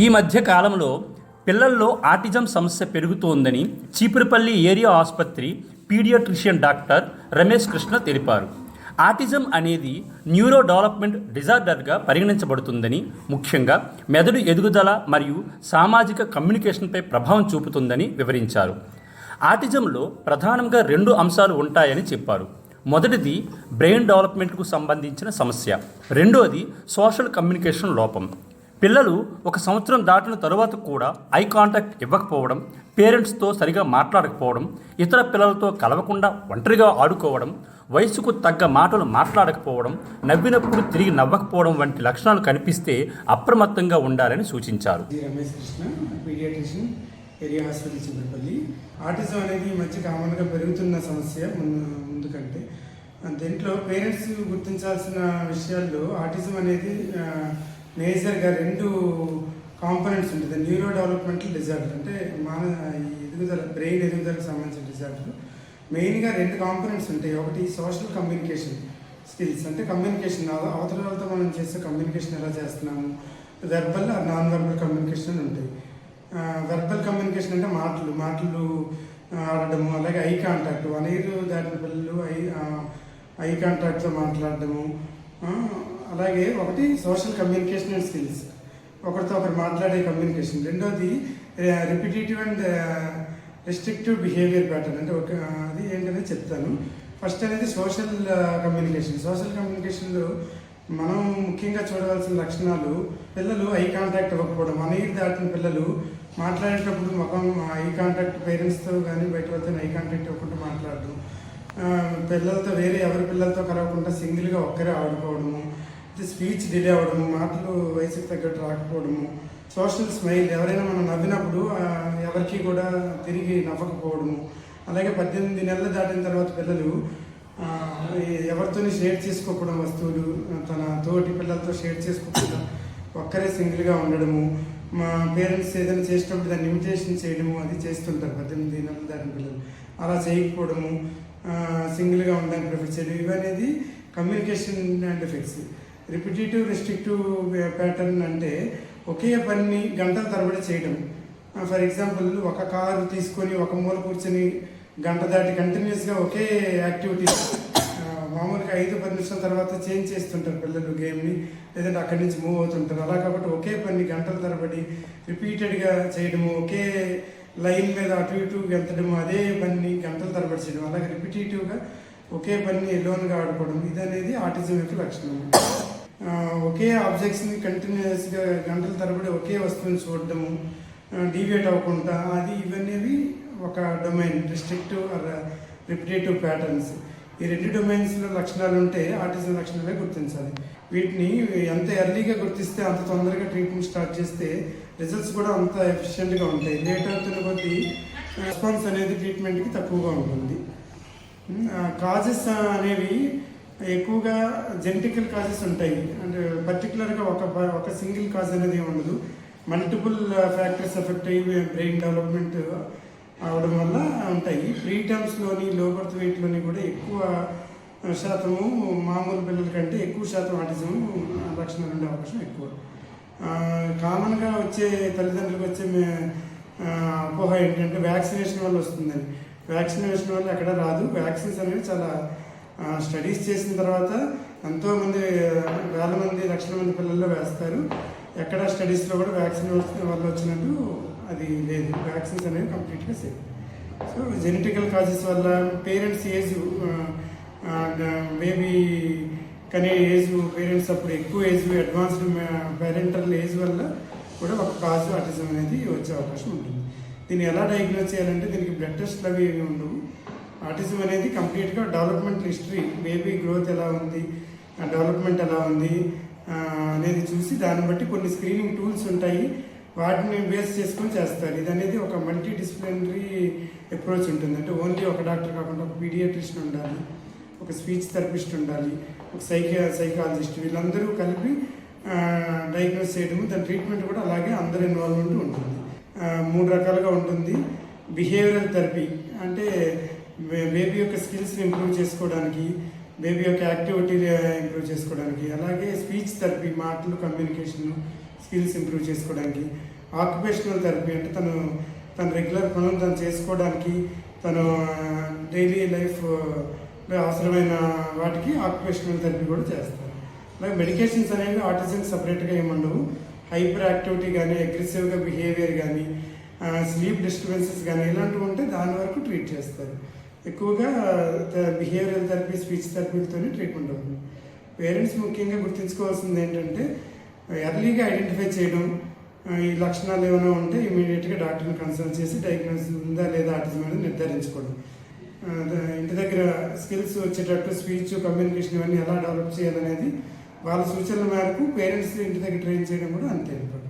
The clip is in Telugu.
ఈ మధ్య కాలంలో పిల్లల్లో ఆటిజం సమస్య పెరుగుతోందని చీపురుపల్లి ఏరియా ఆసుపత్రి పీడియాట్రిషియన్ డాక్టర్ రమేష్ కృష్ణ తెలిపారు. ఆటిజం అనేది న్యూరో డెవలప్మెంట్ డిజార్డర్గా పరిగణించబడుతుందని, ముఖ్యంగా మెదడు ఎదుగుదల మరియు సామాజిక కమ్యూనికేషన్పై ప్రభావం చూపుతుందని వివరించారు. ఆటిజంలో ప్రధానంగా 2 అంశాలు ఉంటాయని చెప్పారు. మొదటిది బ్రెయిన్ డెవలప్మెంట్కు సంబంధించిన సమస్య, రెండోది సోషల్ కమ్యూనికేషన్ లోపం. పిల్లలు 1 సంవత్సరం దాటిన తరువాత కూడా ఐ కాంటాక్ట్ ఇవ్వకపోవడం, పేరెంట్స్తో సరిగా మాట్లాడకపోవడం, ఇతర పిల్లలతో కలవకుండా ఒంటరిగా ఆడుకోవడం, వయసుకు తగ్గ మాటలు మాట్లాడకపోవడం, నవ్వినప్పుడు తిరిగి నవ్వకపోవడం వంటి లక్షణాలు కనిపిస్తే అప్రమత్తంగా ఉండాలని సూచించారు. Ramesh Krishna, paediatrician, area hospital Cheepurupalli. Autism అనేది ఈ మధ్య కామన్గా పెరుగుతున్న సమస్య ముందు కంటే. దీంట్లో పేరెంట్స్ గుర్తించాల్సిన విషయాల్లో ఆటిజం అనేది మేజర్గా 2 కాంపోనెంట్స్ ఉంటుంది. న్యూరో డెవలప్మెంటల్ డిజార్డర్ అంటే ఎదుగుదల, బ్రెయిన్ ఎదుగుదలకు సంబంధించిన డిజార్డర్. మెయిన్గా 2 కాంపోనెంట్స్ ఉంటాయి. ఒకటి సోషల్ కమ్యూనికేషన్ స్కిల్స్, అంటే కమ్యూనికేషన్, అవతల వాళ్ళతో మనం చేసే కమ్యూనికేషన్ ఎలా చేస్తున్నాము. Verbal or non verbal communication ఉంటాయి. వెర్బల్ కమ్యూనికేషన్ అంటే మాటలు ఆడడము, అలాగే ఐ కాంటాక్ట్, 1 year దాటిన పిల్లలు ఐ కాంటాక్ట్తో మాట్లాడడము. అలాగే ఒకటి సోషల్ కమ్యూనికేషన్ అండ్ స్కిల్స్, ఒకరితో ఒకరు మాట్లాడే కమ్యూనికేషన్. రెండోది repetitive and restrictive behaviour pattern, అంటే అది ఏంటనేది చెప్తాను. ఫస్ట్ అనేది సోషల్ కమ్యూనికేషన్. సోషల్ కమ్యూనికేషన్లో మనం ముఖ్యంగా చూడవలసిన లక్షణాలు, పిల్లలు ఐ కాంటాక్ట్ ఇవ్వకపోవడం. 1 year దాటిన పిల్లలు మాట్లాడేటప్పుడు ఐ కాంటాక్ట్, పేరెంట్స్తో కానీ బయట వాళ్ళతో ఐ కాంటాక్ట్ ఇవ్వకుండా మాట్లాడడం, పిల్లలతో ఎవరి పిల్లలతో కలవకుండా సింగిల్గా ఒక్కరే ఆడుకోవడము, స్పీచ్ డిలే అవ్వడము, మాటలు వయసుకు తగ్గట్టు రాకపోవడము, సోషల్ స్మైల్, ఎవరైనా మనం నవ్వినప్పుడు ఎవరికి కూడా తిరిగి నవ్వకపోవడము. అలాగే 18 నెలలు దాటిన తర్వాత పిల్లలు ఎవరితో షేర్ చేసుకోకపోవడం, వస్తువులు తన తోటి పిల్లలతో షేర్ చేసుకోకుండా ఒక్కరే సింగిల్గా ఉండడము. మా పేరెంట్స్ ఏదైనా చేసేటప్పుడు దాన్ని ఇమిటేషన్ చేయడము, అది చేస్తుంటారు 18 నెలలు దాటిన పిల్లలు. అలా చేయకపోవడము, సింగిల్గా ఉండడానికి ప్రిఫర్ చేయడం, ఇవనేది communication and effects. Repetitive restrictive pattern అంటే ఒకే పని గంటల తరబడి చేయడం. ఫర్ ఎగ్జాంపుల్, ఒక కారు తీసుకొని ఒక మూల కూర్చొని గంట దాటి కంటిన్యూస్గా ఒకే యాక్టివిటీ, మామూలుగా 5-10 నిమిషాల తర్వాత చేంజ్ చేస్తుంటారు పిల్లలు గేమ్ని, లేదంటే అక్కడి నుంచి మూవ్ అవుతుంటారు. అలా కాబట్టి ఒకే పని గంటల తరబడి రిపీటెడ్గా చేయడము, ఒకే లైన్ మీద అటు ఇటు గెంతడము, అదే పని గంటల తరబడి చేయడం, అలాగే రిపిటేటివ్గా ఒకే పని లోన్గా ఆడుకోవడం, ఇది అనేది ఆటిజం యొక్క లక్షణం. ఒకే ఆబ్జెక్ట్స్ని కంటిన్యూస్గా గంటల తరబడి ఒకే వస్తువుని చూడడము, డీవియేట్ అవ్వకుండా, ఇవన్నీ ఒక domain, restrictive or repetitive patterns. ఈ 2 డొమైన్స్లో లక్షణాలు ఉంటే ఆటిజం లక్షణాలే గుర్తించాలి. వీటిని ఎంత ఎర్లీగా గుర్తిస్తే, అంత తొందరగా ట్రీట్మెంట్ స్టార్ట్ చేస్తే రిజల్ట్స్ కూడా అంత ఎఫిషియెంట్గా ఉంటాయి. లేట్ అవుతున్న కొద్దీ రెస్పాన్స్ అనేది ట్రీట్మెంట్కి తక్కువగా ఉంటుంది. కాజెస్ అనేవి ఎక్కువగా జెనెటికల్ కాజెస్ ఉంటాయి. అంటే పర్టికులర్గా ఒక సింగిల్ కాజ్ అనేది ఉండదు. మల్టిపుల్ ఫ్యాక్టర్స్ ఎఫెక్ట్ అయ్యి బ్రెయిన్ డెవలప్మెంట్ అవడం వల్ల ఉంటాయి. ప్రీ టర్మ్స్లోని, లో బర్త్ వెయిట్లోని కూడా ఎక్కువ శాతము మామూలు పిల్లల కంటే ఎక్కువ శాతం ఆటిజం లక్షణాలు ఉండే అవకాశం ఎక్కువ. కామన్గా వచ్చే తల్లిదండ్రులకు వచ్చే అపోహ ఏంటంటే వ్యాక్సినేషన్ వల్ల వస్తుందని. వ్యాక్సినేషన్ వల్ల ఎక్కడ రాదు. వ్యాక్సిన్స్ అనేవి చాలా స్టడీస్ చేసిన తర్వాత ఎంతోమంది, వేల మంది, లక్షల మంది పిల్లల్లో వేస్తారు. ఎక్కడ స్టడీస్లో కూడా వ్యాక్సిన్ వల్ల వచ్చినట్టు అది లేదు. వ్యాక్సిన్స్ అనేవి కంప్లీట్గా సేఫ్. సో జెనెటికల్ కాజెస్ వల్ల, పేరెంట్స్ ఏజ్, బేబీ కనే ఏజ్, పేరెంట్స్ అప్పుడు ఎక్కువ ఏజ్, అడ్వాన్స్డ్ పేరెంటల్ ఏజ్ వల్ల కూడా ఒక కాజు ఆటిజం అనేది వచ్చే అవకాశం ఉంటుంది. దీన్ని ఎలా డయాగ్నోస్ చేయాలంటే, దీనికి బ్లడ్ టెస్ట్లు అవి ఏమి ఉండవు. ఆటిజం అనేది కంప్లీట్గా డెవలప్మెంట్ హిస్టరీ, బేబీ గ్రోత్ ఎలా ఉంది, డెవలప్మెంట్ ఎలా ఉంది అనేది చూసి దాన్ని బట్టి కొన్ని స్క్రీనింగ్ టూల్స్ ఉంటాయి, వాటిని బేస్ చేసుకొని చేస్తారు. ఇది అనేది ఒక మల్టీ డిసిప్లినరీ అప్రోచ్ ఉంటుంది. అంటే ఓన్లీ ఒక డాక్టర్ కాకుండా ఒక పీడియాట్రిషియన్ ఉండాలి, ఒక స్పీచ్ థెరపిస్ట్ ఉండాలి, ఒక సైకాలజిస్ట్, వీళ్ళందరూ కలిపి డయాగ్నోస్ చేయడము. దాని ట్రీట్మెంట్ కూడా అలాగే అందరి ఇన్వాల్వ్మెంట్ ఉంటుంది. 3 రకాలుగా ఉంటుంది. బిహేవియరల్ థెరపీ అంటే బేబీ యొక్క స్కిల్స్ని ఇంప్రూవ్ చేసుకోవడానికి, బేబీ యొక్క యాక్టివిటీ ఇంప్రూవ్ చేసుకోవడానికి. అలాగే స్పీచ్ థెరపీ, మాటలు, కమ్యూనికేషన్, స్కిల్స్ ఇంప్రూవ్ చేసుకోవడానికి, ఆక్యుపేషనల్ థెరపీ అంటే తన రెగ్యులర్ పనులు తను చేసుకోవడానికి, తను డైలీ లైఫ్ అవసరమైన వాటికి ఆక్యుపేషనల్ థెరపీ కూడా చేస్తారు. అలాగే మెడికేషన్స్ అనేవి ఆటిజం సపరేట్గా ఏముండవు. హైపర్ యాక్టివిటీ కానీ, అగ్రెసివ్గా బిహేవియర్ కానీ, స్లీప్ డిస్టర్బెన్సెస్ కానీ ఇలాంటివి ఉంటే దాని వరకు ట్రీట్ చేస్తారు. ఎక్కువగా బిహేవియరల్ థెరపీ, స్పీచ్ థెరపీలతోనే ట్రీట్మెంట్ అవుతుంది. పేరెంట్స్ ముఖ్యంగా గుర్తుంచుకోవాల్సింది ఏంటంటే ఎర్లీగా ఐడెంటిఫై చేయడం, ఈ లక్షణాలు ఏమైనా ఉంటే ఇమీడియట్గా డాక్టర్ని కన్సల్ట్ చేసి డయాగ్నోసిస్ ఉందా లేదా ఆటిజం అనేది నిర్ధారించుకోవడం. ఇంటి దగ్గర స్కిల్స్ వచ్చేటట్టు స్పీచ్, కమ్యూనికేషన్ ఇవన్నీ ఎలా డెవలప్ చేయాలనేది వాళ్ళ సూచనల మేరకు పేరెంట్స్ ఇంటి దగ్గర ట్రైన్ చేయడం కూడా అంతే ఇంపార్టెంట్.